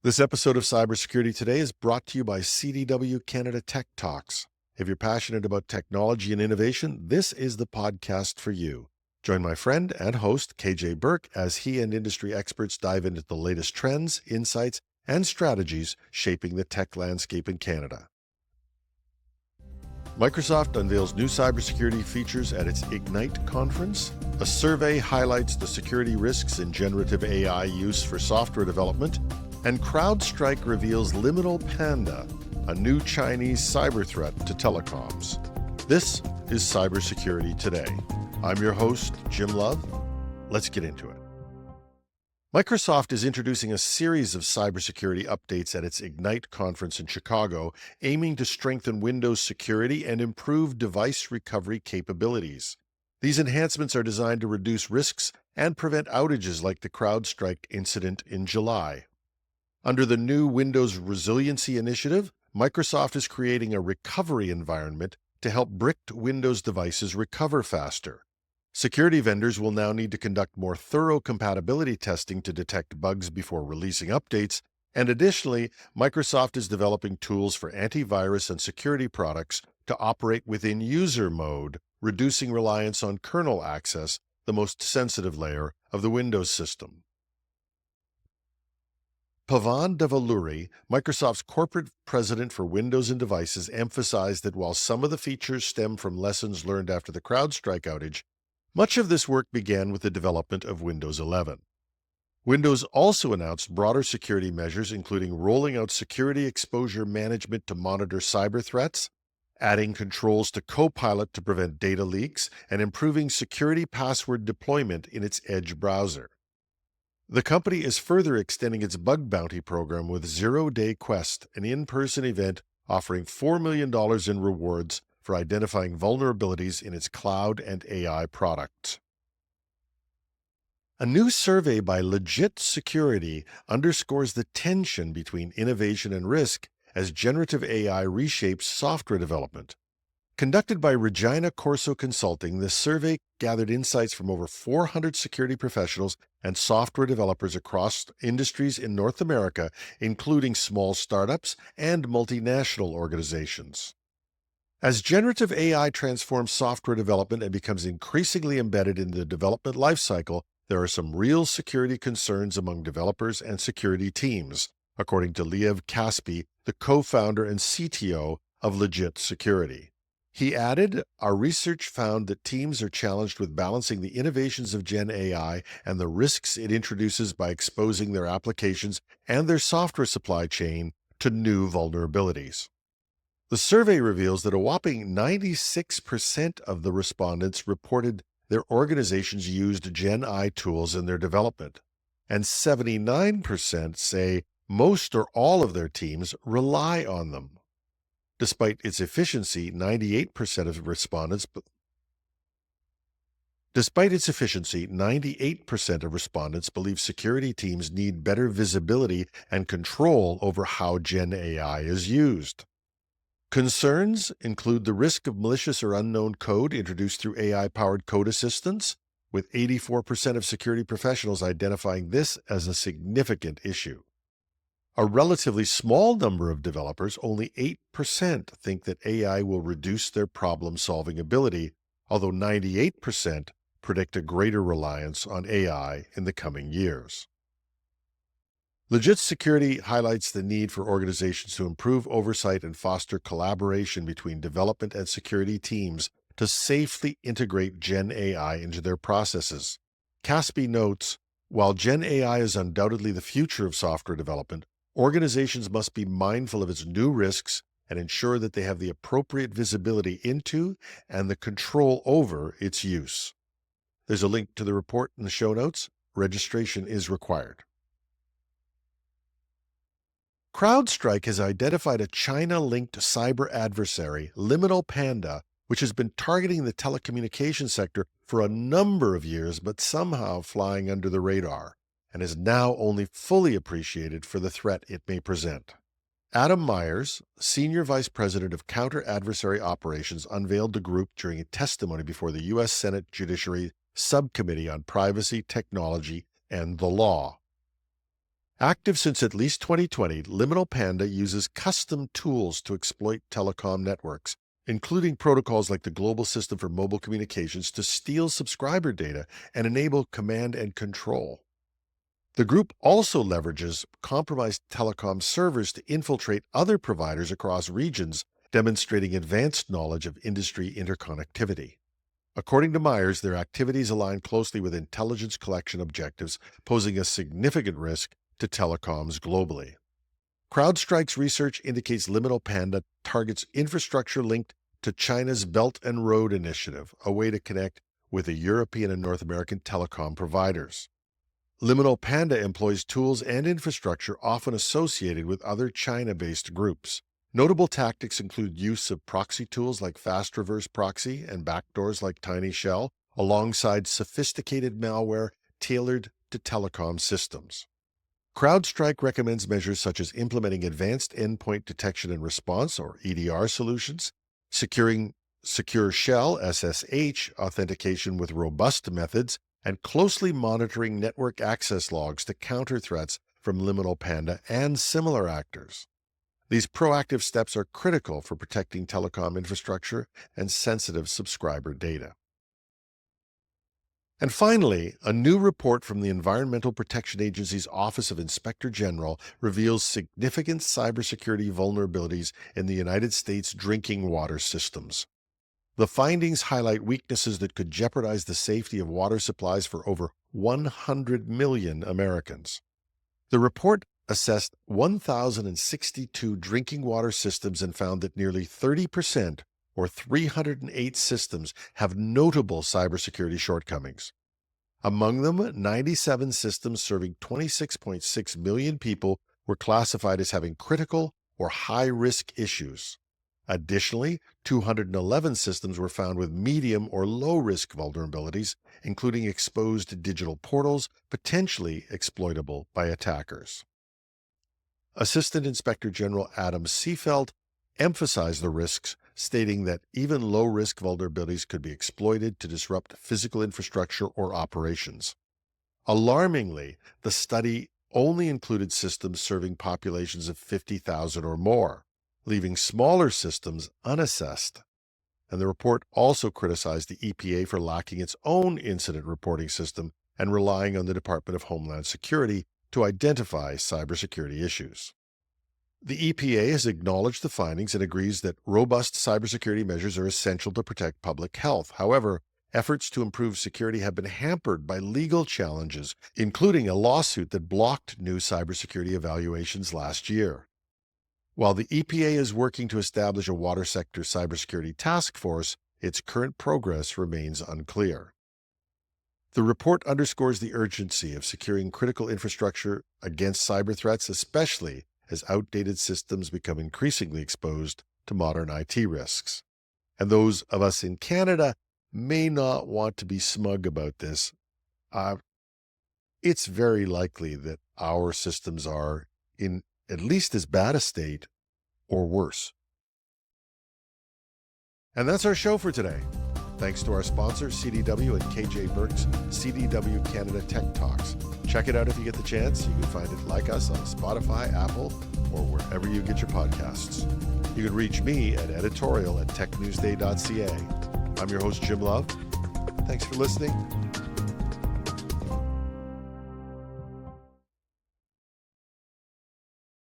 This episode of Cybersecurity Today is brought to you by CDW Canada Tech Talks. If you're passionate about technology and innovation, this is the podcast for you. Join my friend and host, KJ Burke, as he and industry experts dive into the latest trends, insights, and strategies shaping the tech landscape in Canada. Microsoft unveils new cybersecurity features at its Ignite conference. A survey highlights the security risks in generative AI use for software development. And CrowdStrike reveals Liminal Panda, a new Chinese cyber threat to telecoms. This is Cybersecurity Today. I'm your host, Jim Love. Let's get into it. Microsoft is introducing a series of cybersecurity updates at its Ignite conference in Chicago, aiming to strengthen Windows security and improve device recovery capabilities. These enhancements are designed to reduce risks and prevent outages like the CrowdStrike incident in July. Under the new Windows Resiliency Initiative, Microsoft is creating a recovery environment to help bricked Windows devices recover faster. Security vendors will now need to conduct more thorough compatibility testing to detect bugs before releasing updates, and additionally, Microsoft is developing tools for antivirus and security products to operate within user mode, reducing reliance on kernel access, the most sensitive layer of the Windows system. Pavan Devaluri, Microsoft's corporate president for Windows and Devices, emphasized that while some of the features stem from lessons learned after the CrowdStrike outage, much of this work began with the development of Windows 11. Windows also announced broader security measures, including rolling out security exposure management to monitor cyber threats, adding controls to Copilot to prevent data leaks, and improving security password deployment in its Edge browser. The company is further extending its bug bounty program with Zero Day Quest, an in-person event offering $4 million in rewards for identifying vulnerabilities in its cloud and AI products. A new survey by LegitSecurity underscores the tension between innovation and risk as generative AI reshapes software development. Conducted by Regina Corso Consulting, this survey gathered insights from over 400 security professionals and software developers across industries in North America, including small startups and multinational organizations. As generative AI transforms software development and becomes increasingly embedded in the development lifecycle, there are some real security concerns among developers and security teams, according to Liev Caspi, the co-founder and CTO of LegitSecurity. He added, "Our research found that teams are challenged with balancing the innovations of Gen AI and the risks it introduces by exposing their applications and their software supply chain to new vulnerabilities." The survey reveals that a whopping 96% of the respondents reported their organizations used Gen AI tools in their development, and 79% say most or all of their teams rely on them. Despite its efficiency, 98% of respondents believe security teams need better visibility and control over how Gen AI is used. Concerns include the risk of malicious or unknown code introduced through AI-powered code assistance, with 84% of security professionals identifying this as a significant issue. A relatively small number of developers, only 8%, think that AI will reduce their problem-solving ability, although 98% predict a greater reliance on AI in the coming years. LegitSecurity highlights the need for organizations to improve oversight and foster collaboration between development and security teams to safely integrate Gen AI into their processes. Caspi notes, while Gen AI is undoubtedly the future of software development, organizations must be mindful of its new risks and ensure that they have the appropriate visibility into and the control over its use. There's a link to the report in the show notes. Registration is required. CrowdStrike has identified a China-linked cyber adversary, Liminal Panda, which has been targeting the telecommunications sector for a number of years, but somehow flying under the radar, and is now only fully appreciated for the threat it may present. Adam Myers, Senior Vice President of Counter-Adversary Operations, unveiled the group during a testimony before the U.S. Senate Judiciary Subcommittee on Privacy, Technology, and the Law. Active since at least 2020, Liminal Panda uses custom tools to exploit telecom networks, including protocols like the Global System for Mobile Communications to steal subscriber data and enable command and control. The group also leverages compromised telecom servers to infiltrate other providers across regions, demonstrating advanced knowledge of industry interconnectivity. According to Myers, their activities align closely with intelligence collection objectives, posing a significant risk to telecoms globally. CrowdStrike's research indicates Liminal Panda targets infrastructure linked to China's Belt and Road Initiative, a way to connect with the European and North American telecom providers. Liminal Panda employs tools and infrastructure often associated with other China-based groups. Notable tactics include use of proxy tools like fast reverse proxy and backdoors like Tiny Shell, alongside sophisticated malware tailored to telecom systems. CrowdStrike recommends measures such as implementing advanced endpoint detection and response, or EDR solutions, securing secure shell SSH authentication with robust methods, and closely monitoring network access logs to counter threats from Liminal Panda and similar actors. These proactive steps are critical for protecting telecom infrastructure and sensitive subscriber data. And finally, a new report from the Environmental Protection Agency's Office of Inspector General reveals significant cybersecurity vulnerabilities in the United States drinking water systems. The findings highlight weaknesses that could jeopardize the safety of water supplies for over 100 million Americans. The report assessed 1,062 drinking water systems and found that nearly 30%, or 308 systems, have notable cybersecurity shortcomings. Among them, 97 systems serving 26.6 million people were classified as having critical or high-risk issues. Additionally, 211 systems were found with medium or low-risk vulnerabilities, including exposed digital portals potentially exploitable by attackers. Assistant Inspector General Adam Seefeld emphasized the risks, stating that even low-risk vulnerabilities could be exploited to disrupt physical infrastructure or operations. Alarmingly, the study only included systems serving populations of 50,000 or more, leaving smaller systems unassessed. And the report also criticized the EPA for lacking its own incident reporting system and relying on the Department of Homeland Security to identify cybersecurity issues. The EPA has acknowledged the findings and agrees that robust cybersecurity measures are essential to protect public health. However, efforts to improve security have been hampered by legal challenges, including a lawsuit that blocked new cybersecurity evaluations last year. While the EPA is working to establish a water sector cybersecurity task force, its current progress remains unclear. The report underscores the urgency of securing critical infrastructure against cyber threats, especially as outdated systems become increasingly exposed to modern IT risks. And those of us in Canada may not want to be smug about this. It's very likely that our systems are in at least as bad a state or worse. And that's our show for today. Thanks to our sponsors, CDW and KJ Burke's CDW Canada Tech Talks. Check it out if you get the chance. You can find it like us on Spotify, Apple, or wherever you get your podcasts. You can reach me at editorial@technewsday.ca. I'm your host, Jim Love. Thanks for listening.